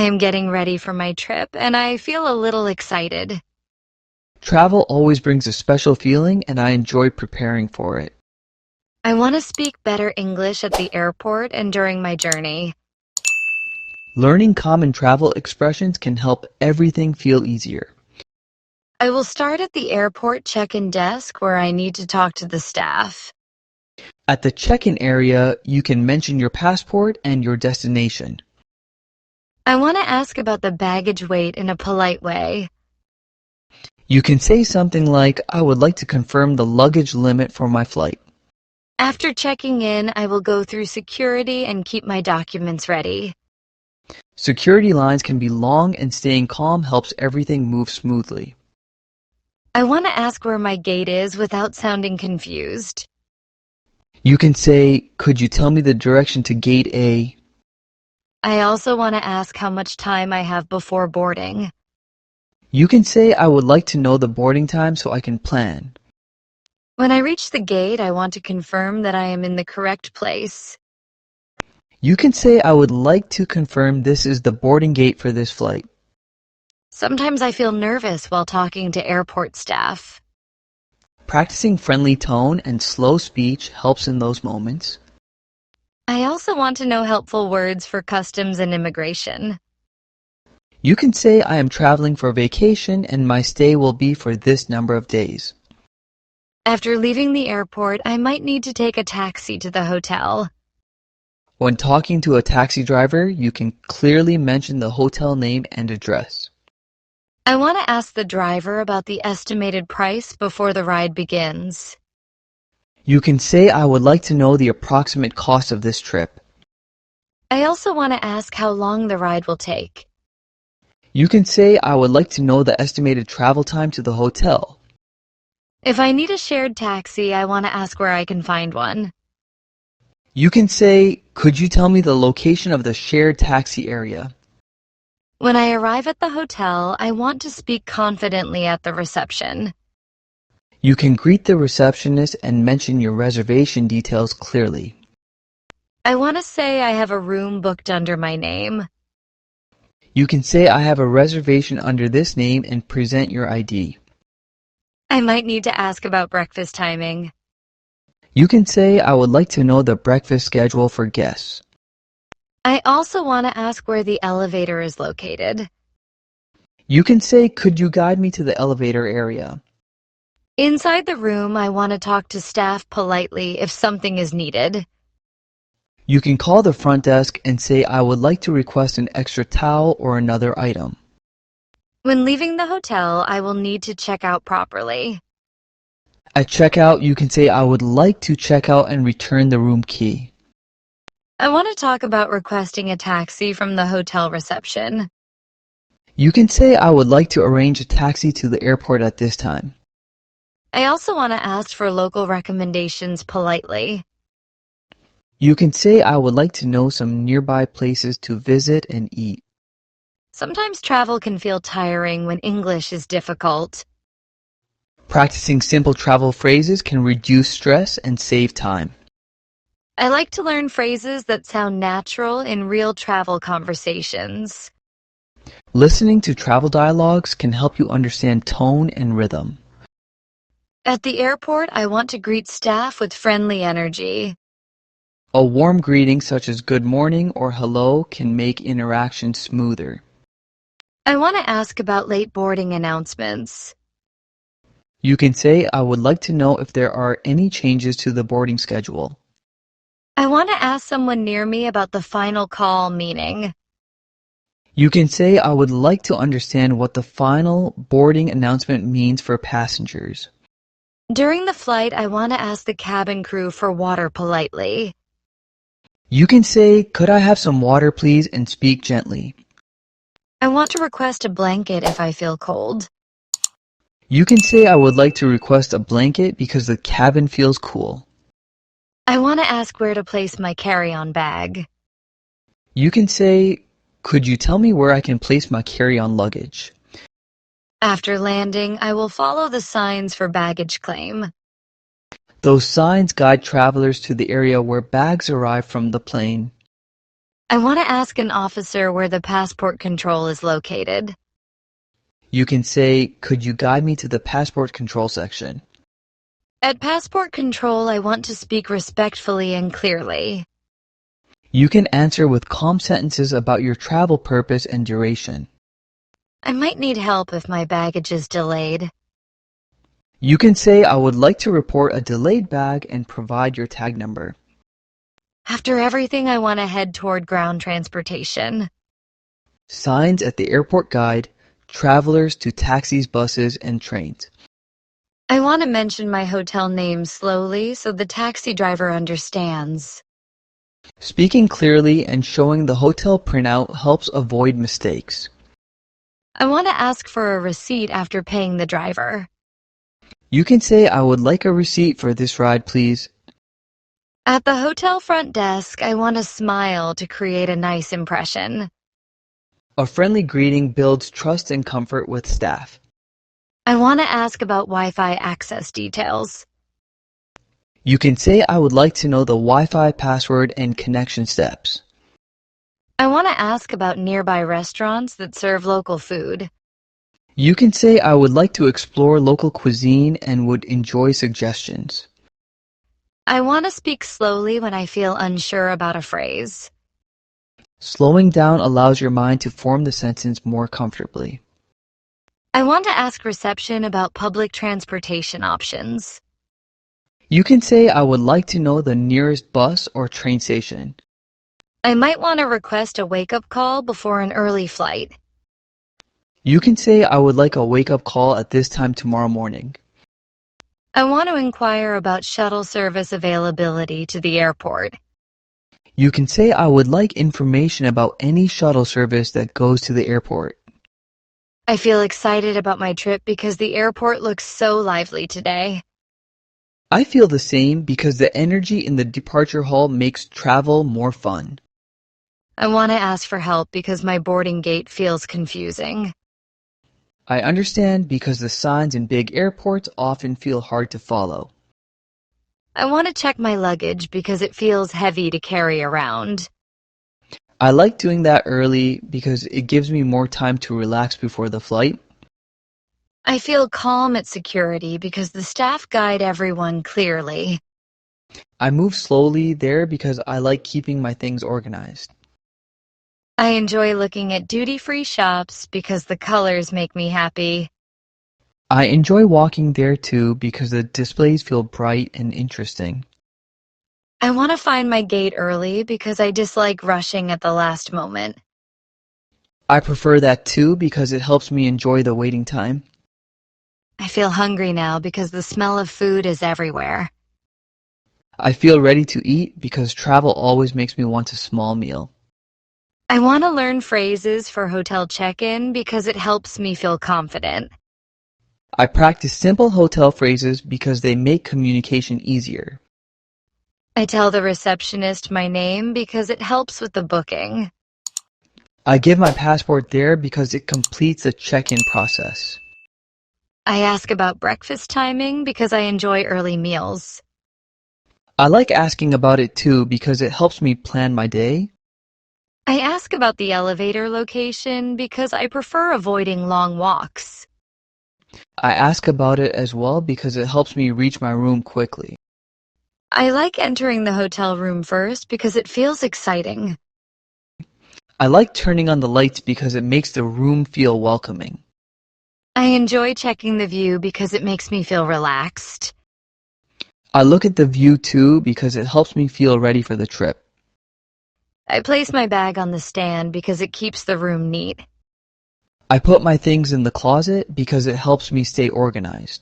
am getting ready for my trip, and I feel a little excited. Travel always brings a special feeling, and I enjoy preparing for it. I want to speak better English at the airport and during my journey. Learning common travel expressions can help everything feel easier. I will start at the airport check-in desk where I need to talk to the staff. At the check-in area, you can mention your passport and your destination. I want to ask about the baggage weight in a polite way. You can say something like, I would like to confirm the luggage limit for my flight. After checking in, I will go through security and keep my documents ready. Security lines can be long, and staying calm helps everything move smoothly. I want to ask where my gate is without sounding confused. You can say, could you tell me the direction to gate A? I also want to ask how much time I have before boarding. You can say, I would like to know the boarding time so I can plan. When I reach the gate, I want to confirm that I am in the correct place. You can say, I would like to confirm this is the boarding gate for this flight. Sometimes I feel nervous while talking to airport staff. Practicing friendly tone and slow speech helps in those moments. I also want to know helpful words for customs and immigration. You can say, I am traveling for vacation and my stay will be for this number of days. After leaving the airport, I might need to take a taxi to the hotel. When talking to a taxi driver, you can clearly mention the hotel name and address. I want to ask the driver about the estimated price before the ride begins. You can say, I would like to know the approximate cost of this trip. I also want to ask how long the ride will take. You can say, I would like to know the estimated travel time to the hotel. If I need a shared taxi, I want to ask where I can find one. You can say, could you tell me the location of the shared taxi area? When I arrive at the hotel, I want to speak confidently at the reception. You can greet the receptionist and mention your reservation details clearly. I want to say I have a room booked under my name. You can say, I have a reservation under this name and present your ID. I might need to ask about breakfast timing. You can say, I would like to know the breakfast schedule for guests. I also want to ask where the elevator is located. You can say, could you guide me to the elevator area? Inside the room, I want to talk to staff politely if something is needed. You can call the front desk and say, I would like to request an extra towel or another item. When leaving the hotel, I will need to check out properly. At checkout, you can say, I would like to check out and return the room key. I want to talk about requesting a taxi from the hotel reception. You can say, I would like to arrange a taxi to the airport at this time. I also want to ask for local recommendations politely. You can say, I would like to know some nearby places to visit and eat. Sometimes travel can feel tiring when English is difficult. Practicing simple travel phrases can reduce stress and save time. I like to learn phrases that sound natural in real travel conversations. Listening to travel dialogues can help you understand tone and rhythm. At the airport, I want to greet staff with friendly energy. A warm greeting such as good morning or hello can make interaction smoother. I want to ask about late boarding announcements. You can say, I would like to know if there are any changes to the boarding schedule. I want to ask someone near me about the final call meaning. You can say, I would like to understand what the final boarding announcement means for passengers. During the flight, I want to ask the cabin crew for water politely. You can say, could I have some water please, and speak gently. I want to request a blanket if I feel cold. You can say, I would like to request a blanket because the cabin feels cool. I want to ask where to place my carry-on bag. You can say, could you tell me where I can place my carry-on luggage? After landing, I will follow the signs for baggage claim. Those signs guide travelers to the area where bags arrive from the plane. I want to ask an officer where the passport control is located. You can say, "Could you guide me to the passport control section?" At passport control, I want to speak respectfully and clearly. You can answer with calm sentences about your travel purpose and duration. I might need help if my baggage is delayed. You can say, "I would like to report a delayed bag," and provide your tag number. After everything, I want to head toward ground transportation. Signs at the airport guide travelers to taxis, buses, and trains. I want to mention my hotel name slowly so the taxi driver understands. Speaking clearly and showing the hotel printout helps avoid mistakes. I want to ask for a receipt after paying the driver. You can say, "I would like a receipt for this ride, please." At the hotel front desk, I want to smile to create a nice impression. A friendly greeting builds trust and comfort with staff. I want to ask about Wi-Fi access details. You can say, "I would like to know the Wi-Fi password and connection steps." I want to ask about nearby restaurants that serve local food. You can say, "I would like to explore local cuisine and would enjoy suggestions." I want to speak slowly when I feel unsure about a phrase. Slowing down allows your mind to form the sentence more comfortably. I want to ask reception about public transportation options. You can say, "I would like to know the nearest bus or train station." I might want to request a wake-up call before an early flight. You can say, "I would like a wake-up call at this time tomorrow morning." I want to inquire about shuttle service availability to the airport. You can say, "I would like information about any shuttle service that goes to the airport." I feel excited about my trip because the airport looks so lively today. I feel the same because the energy in the departure hall makes travel more fun. I want to ask for help because my boarding gate feels confusing. I understand because the signs in big airports often feel hard to follow. I want to check my luggage because it feels heavy to carry around. I like doing that early because it gives me more time to relax before the flight. I feel calm at security because the staff guide everyone clearly. I move slowly there because I like keeping my things organized. I enjoy looking at duty-free shops because the colors make me happy. I enjoy walking there too because the displays feel bright and interesting. I want to find my gate early because I dislike rushing at the last moment. I prefer that too because it helps me enjoy the waiting time. I feel hungry now because the smell of food is everywhere. I feel ready to eat because travel always makes me want a small meal. I want to learn phrases for hotel check-in because it helps me feel confident. I practice simple hotel phrases because they make communication easier. I tell the receptionist my name because it helps with the booking. I give my passport there because it completes the check-in process. I ask about breakfast timing because I enjoy early meals. I like asking about it too because it helps me plan my day. I ask about the elevator location because I prefer avoiding long walks. I ask about it as well because it helps me reach my room quickly. I like entering the hotel room first because it feels exciting. I like turning on the lights because it makes the room feel welcoming. I enjoy checking the view because it makes me feel relaxed. I look at the view too because it helps me feel ready for the trip. I place my bag on the stand because it keeps the room neat. I put my things in the closet because it helps me stay organized.